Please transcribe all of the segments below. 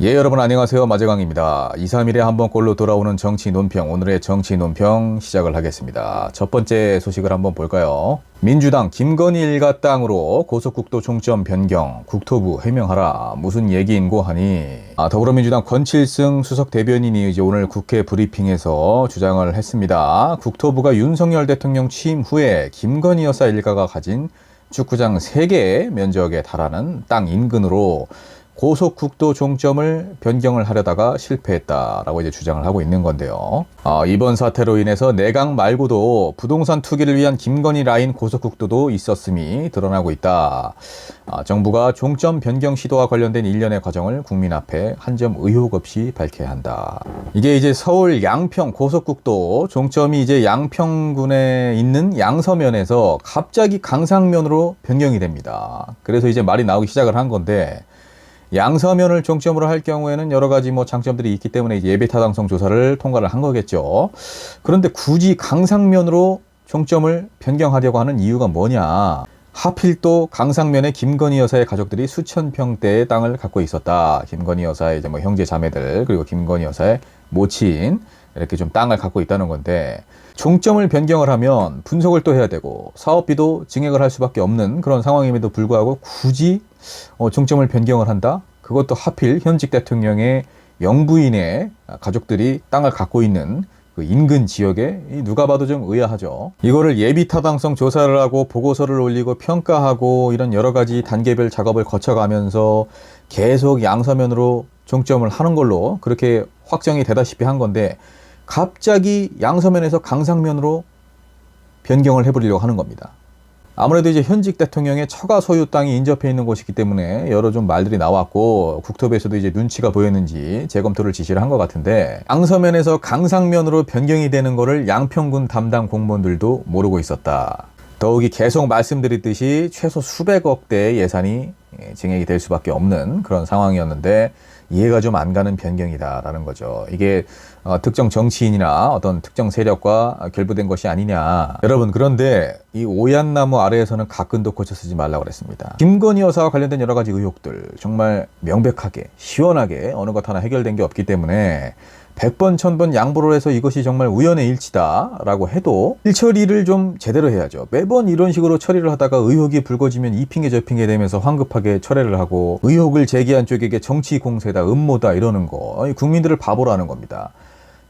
예, 여러분 안녕하세요. 마재광입니다. 2, 3일에 한 번꼴로 돌아오는 정치 논평, 오늘의 정치 논평 시작을 하겠습니다. 첫 번째 소식을 한번 볼까요? 민주당 김건희 일가 땅으로 고속국도 종점 변경, 국토부 해명하라. 무슨 얘기인고 하니 더불어민주당 권칠승 수석 대변인이 이제 오늘 국회 브리핑에서 주장을 했습니다. 국토부가 윤석열 대통령 취임 후에 김건희 여사 일가가 가진 축구장 3개 면적에 달하는 땅 인근으로 고속국도 종점을 변경을 하려다가 실패했다라고 이제 주장을 하고 있는 건데요. 이번 사태로 인해서 내각 말고도 부동산 투기를 위한 김건희 라인 고속국도도 있었음이 드러나고 있다. 정부가 종점 변경 시도와 관련된 일련의 과정을 국민 앞에 한 점 의혹 없이 밝혀야 한다. 이게 이제 서울 양평 고속국도 종점이 이제 양평군에 있는 양서면에서 갑자기 강상면으로 변경이 됩니다. 그래서 이제 말이 나오기 시작을 한 건데, 양서면을 종점으로 할 경우에는 여러 가지 장점들이 있기 때문에 이제 예비 타당성 조사를 통과를 한 거겠죠. 그런데 굳이 강상면으로 종점을 변경하려고 하는 이유가 뭐냐? 하필 또 강상면에 김건희 여사의 가족들이 수천 평대의 땅을 갖고 있었다. 김건희 여사의 이제 형제 자매들, 그리고 김건희 여사의 모친, 이렇게 좀 땅을 갖고 있다는 건데, 종점을 변경을 하면 분석을 또 해야 되고 사업비도 증액을 할 수밖에 없는 그런 상황임에도 불구하고 굳이 종점을 변경을 한다? 그것도 하필 현직 대통령의 영부인의 가족들이 땅을 갖고 있는 그 인근 지역에 누가 봐도 좀 의아하죠. 이거를 예비 타당성 조사를 하고 보고서를 올리고 평가하고 이런 여러 가지 단계별 작업을 거쳐가면서 계속 양서면으로 종점을 하는 걸로 그렇게 확정이 되다시피 한 건데, 갑자기 양서면에서 강상면으로 변경을 해버리려고 하는 겁니다. 아무래도 이제 현직 대통령의 처가 소유 땅이 인접해 있는 곳이기 때문에 여러 좀 말들이 나왔고, 국토부에서도 이제 눈치가 보였는지 재검토를 지시를 한 것 같은데, 양서면에서 강상면으로 변경이 되는 거를 양평군 담당 공무원들도 모르고 있었다. 더욱이 계속 말씀드렸듯이 최소 수백억 대의 예산이 증액이 될 수밖에 없는 그런 상황이었는데, 이해가 좀 안 가는 변경이다라는 거죠. 이게 특정 정치인이나 어떤 특정 세력과 결부된 것이 아니냐. 여러분, 그런데 이 오얏나무 아래에서는 가끈도 고쳐 쓰지 말라고 그랬습니다. 김건희 여사와 관련된 여러 가지 의혹들 정말 명백하게 시원하게 어느 것 하나 해결된 게 없기 때문에 100번 1000번 양보를 해서 이것이 정말 우연의 일치다라고 해도 일처리를 좀 제대로 해야죠. 매번 이런 식으로 처리를 하다가 의혹이 불거지면 이 핑계 저 핑계 대면서 황급하게 철회를 하고, 의혹을 제기한 쪽에게 정치 공세다, 음모다 이러는 거, 국민들을 바보로 하는 겁니다.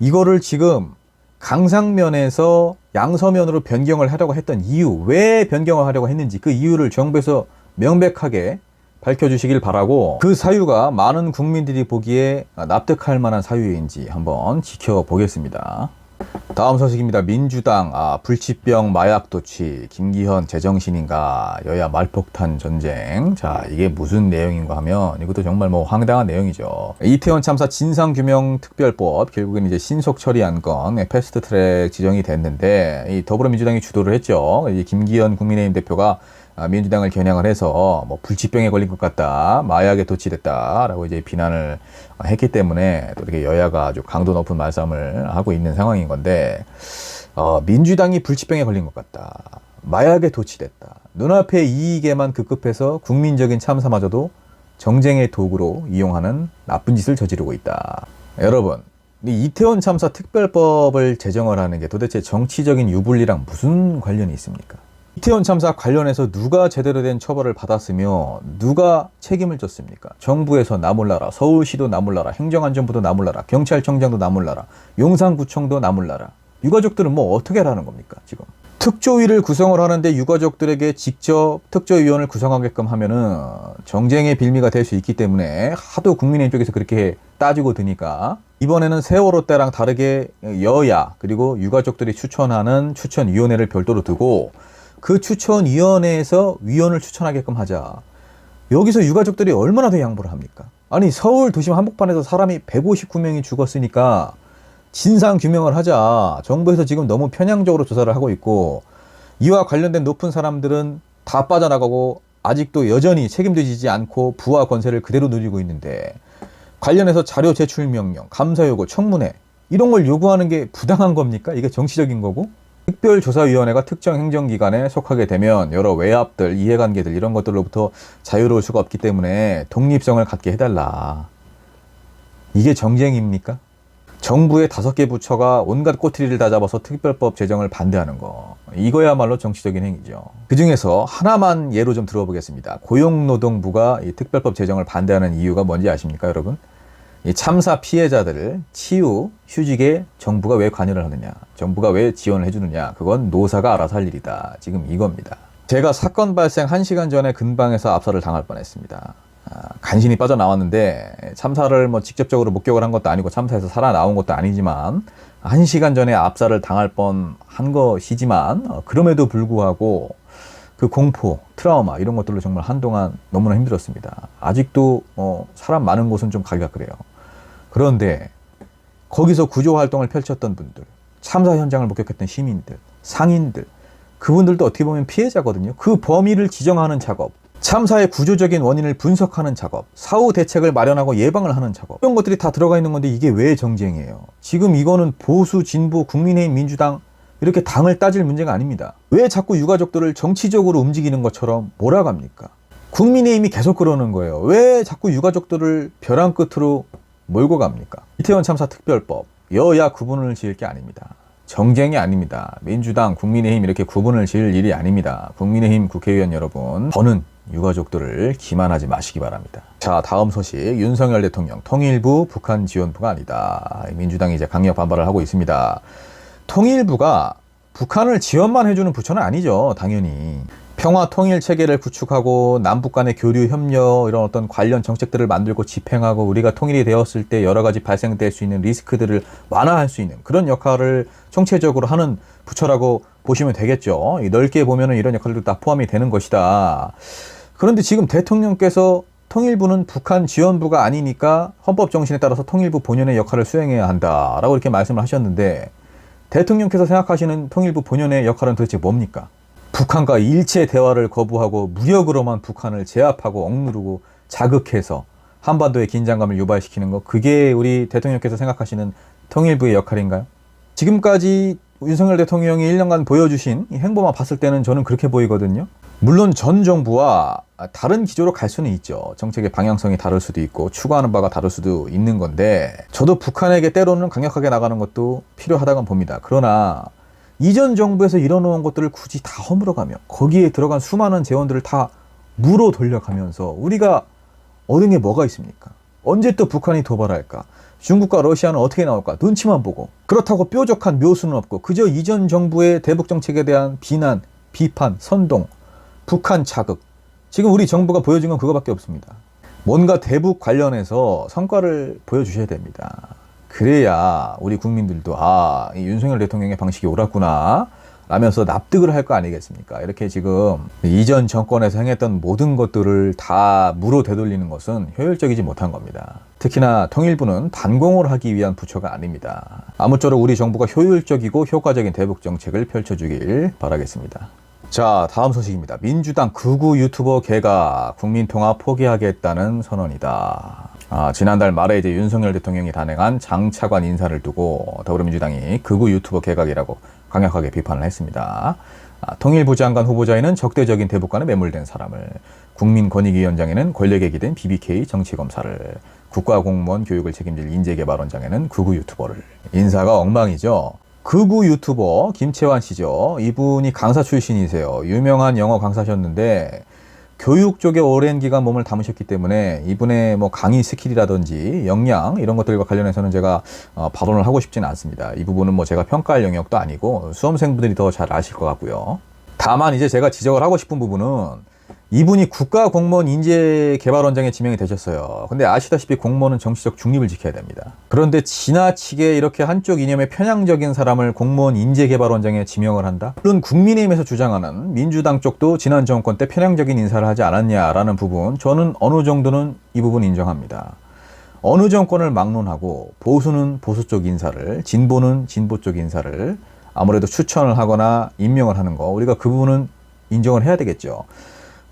이거를 지금 강상면에서 양서면으로 변경을 하려고 했던 이유, 왜 변경을 하려고 했는지 그 이유를 정부에서 명백하게 밝혀주시길 바라고, 그 사유가 많은 국민들이 보기에 납득할 만한 사유인지 한번 지켜보겠습니다. 다음 소식입니다. 민주당 불치병 마약 도취, 김기현 제정신인가, 여야 말폭탄 전쟁. 자, 이게 무슨 내용인가 하면 이것도 정말 황당한 내용이죠. 이태원 참사 진상규명특별법 결국엔 이제 신속 처리한 건 패스트트랙 지정이 됐는데, 이 더불어민주당이 주도를 했죠. 이제 김기현 국민의힘 대표가 민주당을 겨냥을 해서 불치병에 걸린 것 같다, 마약에 도취됐다라고 이제 비난을 했기 때문에 또 이렇게 여야가 아주 강도 높은 말싸움을 하고 있는 상황인 건데, 민주당이 불치병에 걸린 것 같다, 마약에 도취됐다, 눈앞의 이익에만 급급해서 국민적인 참사마저도 정쟁의 도구로 이용하는 나쁜 짓을 저지르고 있다. 여러분, 이 이태원 참사 특별법을 제정을 하는 게 도대체 정치적인 유불리랑 무슨 관련이 있습니까? 이태원 참사 관련해서 누가 제대로 된 처벌을 받았으며 누가 책임을 졌습니까? 정부에서 나몰라라, 서울시도 나몰라라, 행정안전부도 나몰라라, 경찰청장도 나몰라라, 용산구청도 나몰라라. 유가족들은 어떻게 하라는 겁니까 지금? 특조위를 구성을 하는데 유가족들에게 직접 특조위원을 구성하게끔 하면은 정쟁의 빌미가 될 수 있기 때문에 하도 국민의힘 쪽에서 그렇게 따지고 드니까, 이번에는 세월호 때랑 다르게 여야 그리고 유가족들이 추천하는 추천위원회를 별도로 두고 그 추천위원회에서 위원을 추천하게끔 하자. 여기서 유가족들이 얼마나 더 양보를 합니까? 아니, 서울 도심 한복판에서 사람이 159명이 죽었으니까 진상규명을 하자. 정부에서 지금 너무 편향적으로 조사를 하고 있고, 이와 관련된 높은 사람들은 다 빠져나가고 아직도 여전히 책임지지 않고 부와 권세를 그대로 누리고 있는데, 관련해서 자료 제출 명령, 감사 요구, 청문회 이런 걸 요구하는 게 부당한 겁니까? 이게 정치적인 거고? 특별조사위원회가 특정 행정기관에 속하게 되면 여러 외압들, 이해관계들 이런 것들로부터 자유로울 수가 없기 때문에 독립성을 갖게 해달라. 이게 정쟁입니까? 정부의 5개 부처가 온갖 꼬투리를 다 잡아서 특별법 제정을 반대하는 거. 이거야말로 정치적인 행위죠. 그 중에서 하나만 예로 좀 들어보겠습니다. 고용노동부가 이 특별법 제정을 반대하는 이유가 뭔지 아십니까, 여러분? 이 참사 피해자들을 치유, 휴직에 정부가 왜 관여를 하느냐, 정부가 왜 지원을 해주느냐, 그건 노사가 알아서 할 일이다. 지금 이겁니다. 제가 사건 발생 1시간 전에 근방에서 압사를 당할 뻔했습니다. 간신히 빠져나왔는데 참사를 뭐 직접적으로 목격을 한 것도 아니고 참사에서 살아나온 것도 아니지만 1시간 전에 압사를 당할 뻔한 것이지만 그럼에도 불구하고 그 공포, 트라우마 이런 것들로 정말 한동안 너무나 힘들었습니다. 아직도 사람 많은 곳은 좀 가기가 그래요. 그런데 거기서 구조 활동을 펼쳤던 분들, 참사 현장을 목격했던 시민들, 상인들, 그분들도 어떻게 보면 피해자거든요. 그 범위를 지정하는 작업, 참사의 구조적인 원인을 분석하는 작업, 사후 대책을 마련하고 예방을 하는 작업, 이런 것들이 다 들어가 있는 건데 이게 왜 정쟁이에요? 지금 이거는 보수, 진보, 국민의힘, 민주당 이렇게 당을 따질 문제가 아닙니다. 왜 자꾸 유가족들을 정치적으로 움직이는 것처럼 몰아갑니까? 국민의힘이 계속 그러는 거예요. 왜 자꾸 유가족들을 벼랑 끝으로 몰고 갑니까? 이태원 참사 특별법, 여야 구분을 지을 게 아닙니다. 정쟁이 아닙니다. 민주당, 국민의힘 이렇게 구분을 지을 일이 아닙니다. 국민의힘 국회의원 여러분, 저는 유가족들을 기만하지 마시기 바랍니다. 자, 다음 소식. 윤석열 대통령 통일부 북한 지원부가 아니다. 민주당이 이제 강력 반발을 하고 있습니다. 통일부가 북한을 지원만 해주는 부처는 아니죠. 당연히. 평화 통일 체계를 구축하고 남북 간의 교류 협력 이런 어떤 관련 정책들을 만들고 집행하고 우리가 통일이 되었을 때 여러 가지 발생될 수 있는 리스크들을 완화할 수 있는 그런 역할을 총체적으로 하는 부처라고 보시면 되겠죠. 넓게 보면은 이런 역할들도 다 포함이 되는 것이다. 그런데 지금 대통령께서 통일부는 북한 지원부가 아니니까 헌법 정신에 따라서 통일부 본연의 역할을 수행해야 한다라고 이렇게 말씀을 하셨는데 대통령께서 생각하시는 통일부 본연의 역할은 도대체 뭡니까? 북한과 일체 대화를 거부하고 무력으로만 북한을 제압하고 억누르고 자극해서 한반도의 긴장감을 유발시키는 거, 그게 우리 대통령께서 생각하시는 통일부의 역할인가요? 지금까지 윤석열 대통령이 1년간 보여주신 이 행보만 봤을 때는 저는 그렇게 보이거든요. 물론 전 정부와 다른 기조로 갈 수는 있죠. 정책의 방향성이 다를 수도 있고 추구하는 바가 다를 수도 있는 건데 저도 북한에게 때로는 강력하게 나가는 것도 필요하다고 봅니다. 그러나 이전 정부에서 이뤄놓은 것들을 굳이 다 허물어가며 거기에 들어간 수많은 재원들을 다 무로 돌려가면서 우리가 얻은 게 뭐가 있습니까? 언제 또 북한이 도발할까? 중국과 러시아는 어떻게 나올까? 눈치만 보고. 그렇다고 뾰족한 묘수는 없고 그저 이전 정부의 대북 정책에 대한 비난, 비판, 선동, 북한 자극. 지금 우리 정부가 보여준 건 그거밖에 없습니다. 뭔가 대북 관련해서 성과를 보여주셔야 됩니다. 그래야 우리 국민들도 이 윤석열 대통령의 방식이 옳았구나 라면서 납득을 할 거 아니겠습니까? 이렇게 지금 이전 정권에서 행했던 모든 것들을 다 무로 되돌리는 것은 효율적이지 못한 겁니다. 특히나 통일부는 반공을 하기 위한 부처가 아닙니다. 아무쪼록 우리 정부가 효율적이고 효과적인 대북 정책을 펼쳐주길 바라겠습니다. 자, 다음 소식입니다. 민주당 극우 유튜버 개가 국민통합 포기하겠다는 선언이다. 지난달 말에 이제 윤석열 대통령이 단행한 장차관 인사를 두고 더불어민주당이 극우 유튜버 개각이라고 강력하게 비판을 했습니다. 통일부 장관 후보자에는 적대적인 대북관에 매몰된 사람을, 국민권익위원장에는 권력에 기댄 BBK 정치검사를, 국가공무원 교육을 책임질 인재개발원장에는 극우 유튜버를. 인사가 엉망이죠. 극우 유튜버 김채환 씨죠. 이분이 강사 출신이세요. 유명한 영어 강사셨는데 교육 쪽에 오랜 기간 몸을 담으셨기 때문에 이분의 뭐 강의 스킬이라든지 역량 이런 것들과 관련해서는 제가 발언을 하고 싶지는 않습니다. 이 부분은 뭐 제가 평가할 영역도 아니고 수험생분들이 더 잘 아실 것 같고요. 다만 이제 제가 지적을 하고 싶은 부분은 이분이 국가공무원 인재개발원장에 지명이 되셨어요. 근데 아시다시피 공무원은 정치적 중립을 지켜야 됩니다. 그런데 지나치게 이렇게 한쪽 이념에 편향적인 사람을 공무원 인재개발원장에 지명을 한다? 물론 국민의힘에서 주장하는 민주당 쪽도 지난 정권 때 편향적인 인사를 하지 않았냐라는 부분, 저는 어느 정도는 이 부분 인정합니다. 어느 정권을 막론하고 보수는 보수 쪽 인사를, 진보는 진보 쪽 인사를 아무래도 추천을 하거나 임명을 하는 거, 우리가 그 부분은 인정을 해야 되겠죠.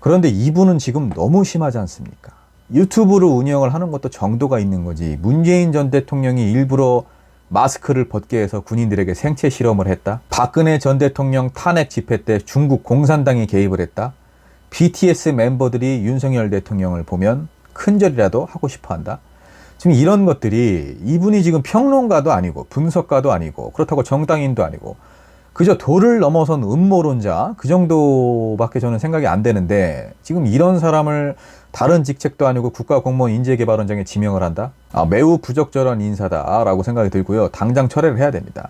그런데 이분은 지금 너무 심하지 않습니까? 유튜브를 운영을 하는 것도 정도가 있는 거지. 문재인 전 대통령이 일부러 마스크를 벗게 해서 군인들에게 생체 실험을 했다? 박근혜 전 대통령 탄핵 집회 때 중국 공산당이 개입을 했다? BTS 멤버들이 윤석열 대통령을 보면 큰절이라도 하고 싶어 한다? 지금 이런 것들이 이분이 지금 평론가도 아니고 분석가도 아니고 그렇다고 정당인도 아니고 그저 도를 넘어선 음모론자 그 정도밖에 저는 생각이 안 되는데 지금 이런 사람을 다른 직책도 아니고 국가공무원 인재개발원장에 지명을 한다? 매우 부적절한 인사다라고 생각이 들고요. 당장 철회를 해야 됩니다.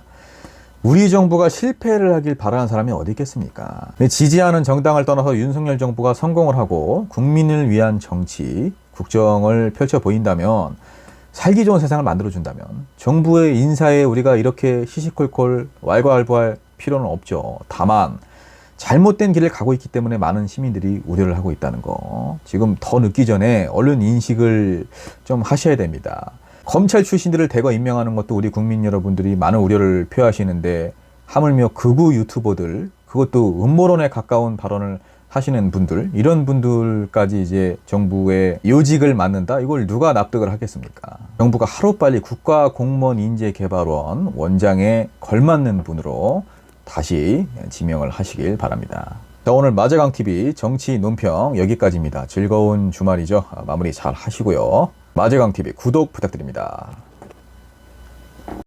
우리 정부가 실패를 하길 바라는 사람이 어디 있겠습니까? 지지하는 정당을 떠나서 윤석열 정부가 성공을 하고 국민을 위한 정치, 국정을 펼쳐 보인다면 살기 좋은 세상을 만들어준다면 정부의 인사에 우리가 이렇게 시시콜콜 왈가왈부할 필요는 없죠. 다만 잘못된 길을 가고 있기 때문에 많은 시민들이 우려를 하고 있다는 거 지금 더 늦기 전에 얼른 인식을 좀 하셔야 됩니다. 검찰 출신들을 대거 임명하는 것도 우리 국민 여러분들이 많은 우려를 표하시는데 하물며 극우 유튜버들 그것도 음모론에 가까운 발언을 하시는 분들 이런 분들까지 이제 정부의 요직을 맡는다? 이걸 누가 납득을 하겠습니까? 정부가 하루빨리 국가공무원 인재개발원 원장에 걸맞는 분으로 다시 지명을 하시길 바랍니다. 자, 오늘 마제강TV 정치 논평 여기까지입니다. 즐거운 주말이죠. 마무리 잘 하시고요. 마제강TV 구독 부탁드립니다.